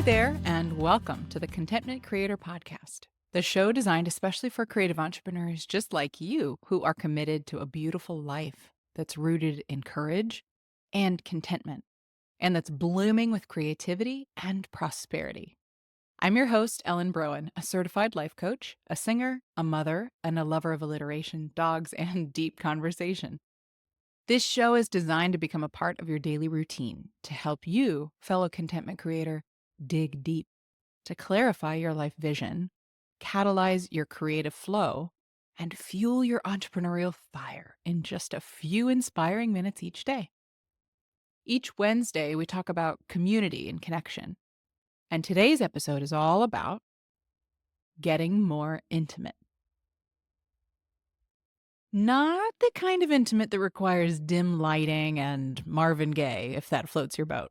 there, and welcome to the Contentment Creator Podcast, the show designed especially for creative entrepreneurs just like you who are committed to a beautiful life that's rooted in courage and contentment, and that's blooming with creativity and prosperity. I'm your host, Ellen Broen, a certified life coach, a singer, a mother, and a lover of alliteration, dogs, and deep conversation. This show is designed to become a part of your daily routine to help you, fellow contentment creator, dig deep, to clarify your life vision, catalyze your creative flow, and fuel your entrepreneurial fire in just a few inspiring minutes each day. Each Wednesday, we talk about community and connection. And today's episode is all about getting more intimate. Not the kind of intimate that requires dim lighting and Marvin Gaye, if that floats your boat.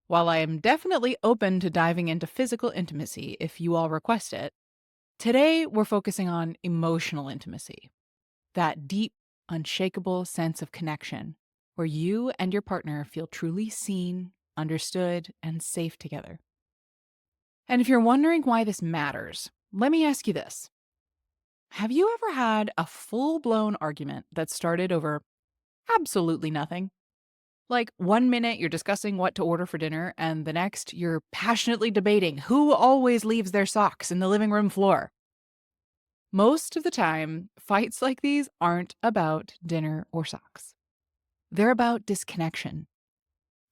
While I am definitely open to diving into physical intimacy if you all request it, today we're focusing on emotional intimacy, that deep, unshakable sense of connection where you and your partner feel truly seen, understood, and safe together. And if you're wondering why this matters, let me ask you this. Have you ever had a full-blown argument that started over absolutely nothing? Like 1 minute you're discussing what to order for dinner, and the next you're passionately debating who always leaves their socks in the living room floor. Most of the time, fights like these aren't about dinner or socks. They're about disconnection.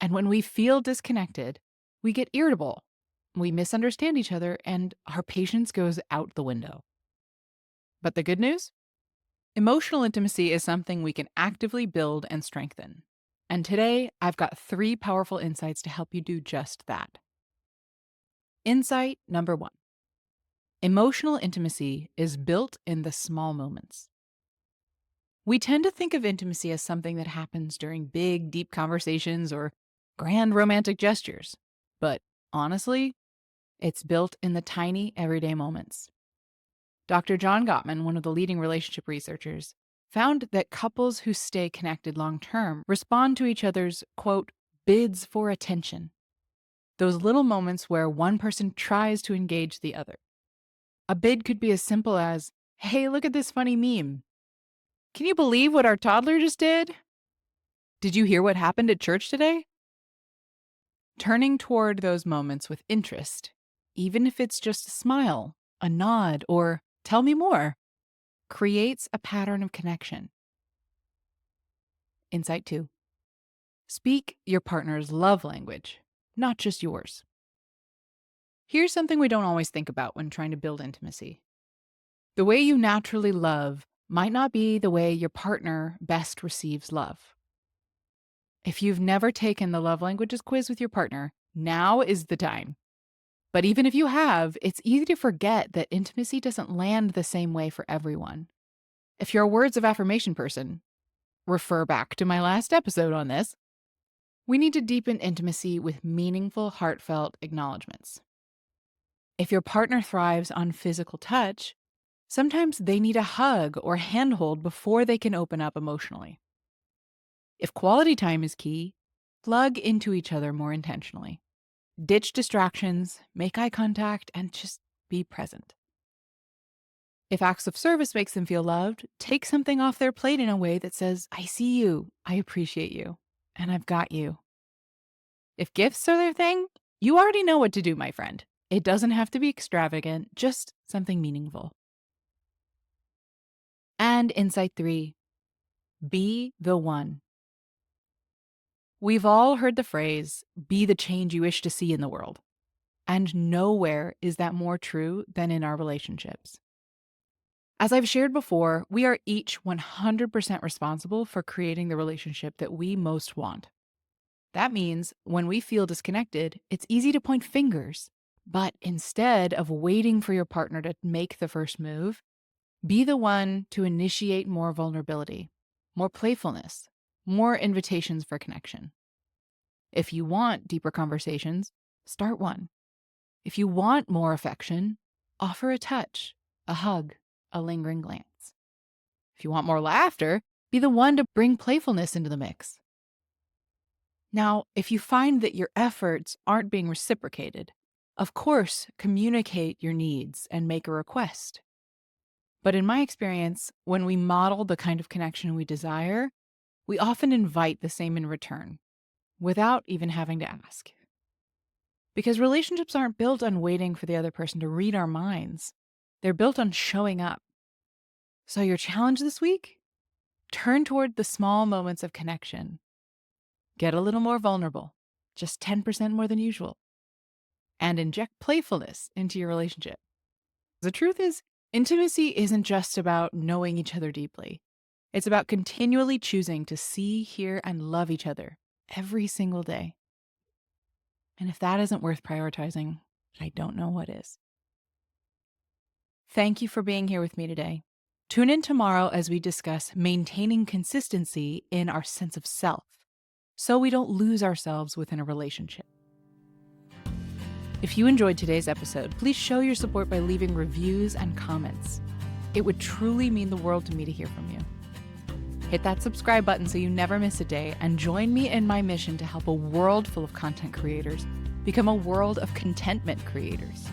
And when we feel disconnected, we get irritable, we misunderstand each other, and our patience goes out the window. But the good news? Emotional intimacy is something we can actively build and strengthen. And today, I've got 3 powerful insights to help you do just that. Insight number 1. Emotional intimacy is built in the small moments. We tend to think of intimacy as something that happens during big, deep conversations or grand romantic gestures. But honestly, it's built in the tiny, everyday moments. Dr. John Gottman, one of the leading relationship researchers, found that couples who stay connected long-term respond to each other's, quote, bids for attention. Those little moments where one person tries to engage the other. A bid could be as simple as, hey, look at this funny meme. Can you believe what our toddler just did? Did you hear what happened at church today? Turning toward those moments with interest, even if it's just a smile, a nod, or tell me more, creates a pattern of connection. Insight 2. Speak your partner's love language, not just yours. Here's something we don't always think about when trying to build intimacy. The way you naturally love might not be the way your partner best receives love. If you've never taken the love languages quiz with your partner, now is the time. But even if you have, it's easy to forget that intimacy doesn't land the same way for everyone. If you're a words of affirmation person, refer back to my last episode on this. We need to deepen intimacy with meaningful, heartfelt acknowledgments. If your partner thrives on physical touch, sometimes they need a hug or handhold before they can open up emotionally. If quality time is key, plug into each other more intentionally. Ditch distractions, make eye contact, and just be present. If acts of service makes them feel loved, take something off their plate in a way that says, I see you, I appreciate you, and I've got you. If gifts are their thing, you already know what to do, my friend. It doesn't have to be extravagant, just something meaningful. And insight 3, be the one. We've all heard the phrase, be the change you wish to see in the world. And nowhere is that more true than in our relationships. As I've shared before, we are each 100% responsible for creating the relationship that we most want. That means when we feel disconnected, it's easy to point fingers. But instead of waiting for your partner to make the first move, be the one to initiate more vulnerability, more playfulness, more invitations for connection. If you want deeper conversations, start one. If you want more affection, offer a touch, a hug, a lingering glance. If you want more laughter, be the one to bring playfulness into the mix. Now, if you find that your efforts aren't being reciprocated, Of course, communicate your needs and make a request. But in my experience, when we model the kind of connection we desire, we often invite the same in return without even having to ask. Because relationships aren't built on waiting for the other person to read our minds, they're built on showing up. So, your challenge this week? Turn toward the small moments of connection. Get a little more vulnerable, just 10% more than usual, and inject playfulness into your relationship. The truth is, intimacy isn't just about knowing each other deeply. It's about continually choosing to see, hear, and love each other every single day. And if that isn't worth prioritizing, I don't know what is. Thank you for being here with me today. Tune in tomorrow as we discuss maintaining consistency in our sense of self so we don't lose ourselves within a relationship. If you enjoyed today's episode, please show your support by leaving reviews and comments. It would truly mean the world to me to hear from you. Hit that subscribe button so you never miss a day, and join me in my mission to help a world full of content creators become a world of contentment creators.